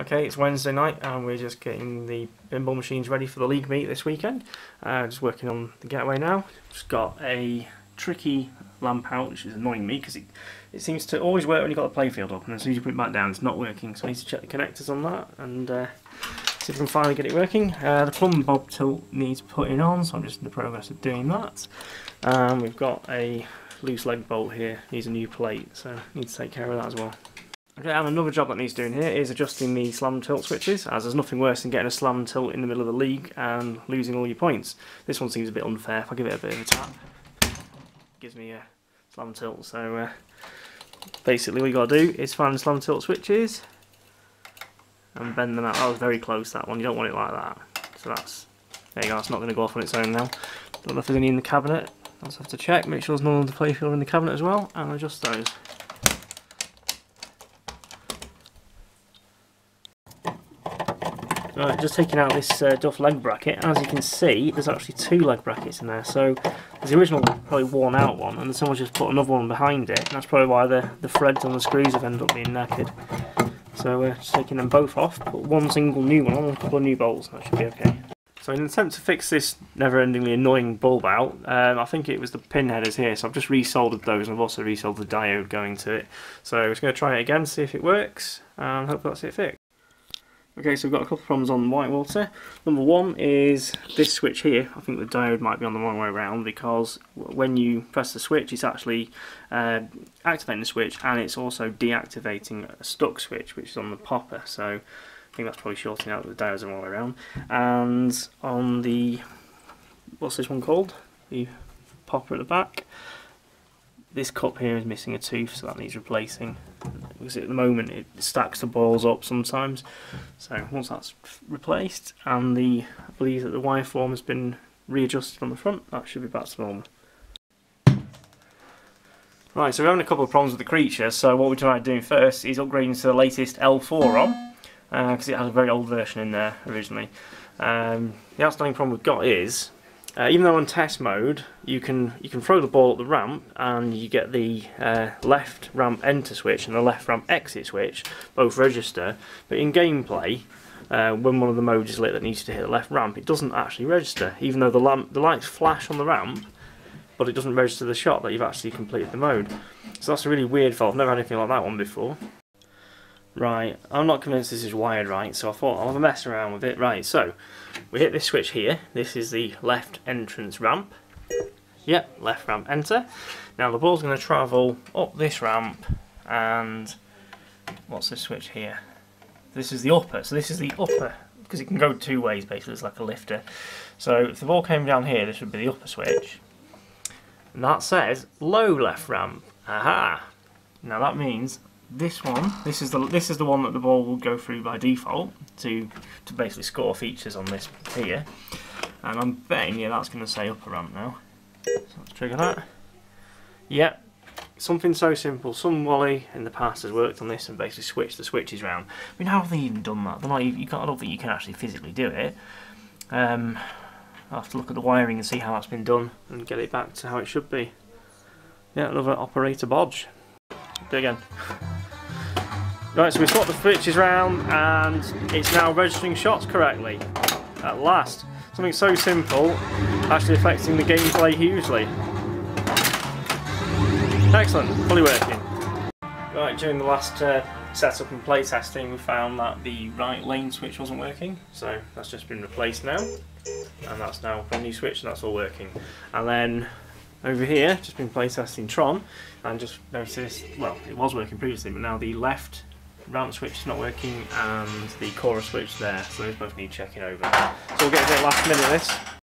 Okay, it's Wednesday night and we're just getting the pinball machines ready for the league meet this weekend. Just working on the getaway now. Just got a tricky lamp out, which is annoying me because it seems to always work when you've got the playfield up, and as soon as you put it back down it's not working, so I need to check the connectors on that and see if we can finally get it working. The plumb bob tilt needs putting on, so I'm just in the progress of doing that. We've got a loose leg bolt here, needs a new plate, so I need to take care of that as well. Okay, and another job that needs doing here is adjusting the slam tilt switches, as there's nothing worse than getting a slam tilt in the middle of the league and losing all your points. This one seems a bit unfair. If I give it a bit of a tap, it gives me a slam tilt. So basically what you got to do is find the slam tilt switches and bend them out. That was very close, that one. You don't want it like that. So that's, there you go, it's not going to go off on its own now. Don't know if there's any in the cabinet. I'll just have to check, make sure there's none on the playfield in the cabinet as well, and adjust those. Right, just taking out this Duff leg bracket. As you can see, there's actually two leg brackets in there. So there's the original, probably worn out one, and then someone's just put another one behind it, and that's probably why the threads on the screws have ended up being knackered. So we're just taking them both off, put one single new one on and a couple of new bolts, and that should be okay. So in an attempt to fix this never-endingly annoying bulb out, I think it was the pin headers here, so I've just resoldered those, and I've also resoldered the diode going to it. So we're just going to try it again, see if it works, and hope that's it fixed. Okay, so we've got a couple of problems on Whitewater. Number one is this switch here. I think the diode might be on the wrong way around, because when you press the switch it's actually activating the switch, and it's also deactivating a stuck switch which is on the popper. So I think that's probably shorting out the diodes the wrong way around. And on the, what's this one called? The popper at the back. This cup here is missing a tooth, so that needs replacing, because at the moment it stacks the balls up sometimes. So once that's replaced, and I believe that the wire form has been readjusted on the front, that should be back to normal. Right, so we're having a couple of problems with the creature, so what we're trying to do first is upgrading to the latest L4 ROM, because it has a very old version in there originally. The outstanding problem we've got is, even though on test mode you can throw the ball at the ramp and you get the left ramp enter switch and the left ramp exit switch both register, but in gameplay when one of the modes is lit that needs to hit the left ramp, it doesn't actually register, even though the lights flash on the ramp, but it doesn't register the shot that you've actually completed the mode. So that's a really weird fault. I've never had anything like that one before. Right, I'm not convinced this is wired right, so I thought I'll have a mess around with it. Right, so we hit this switch here. This is the left entrance ramp. Yep, left ramp enter. Now the ball's going to travel up this ramp, and what's this switch here? This is the upper. So this is the upper, because it can go two ways basically, it's like a lifter. So if the ball came down here, this would be the upper switch. And that says low left ramp. Aha! Now that means this one, this is the one that the ball will go through by default to basically score features on this here, and I'm betting that's going to say upper ramp now. So let's trigger that. Yep, something so simple. Some wally in the past has worked on this and basically switched the switches round. I mean, how have they even done that? I don't think you can actually physically do it. I'll have to look at the wiring and see how that's been done and get it back to how it should be. Yeah, another operator bodge. Do it again. Right, so we swapped the switches round and it's now registering shots correctly. At last. Something so simple actually affecting the gameplay hugely. Excellent, fully working. Right, during the last setup and play testing we found that the right lane switch wasn't working, so that's just been replaced now. And that's now a new switch and that's all working. And then over here, just been play testing Tron and just noticed, well, it was working previously, but now the left ramp switch is not working and the chorus switch there, so those both need checking over. So we'll get a bit last minute of this.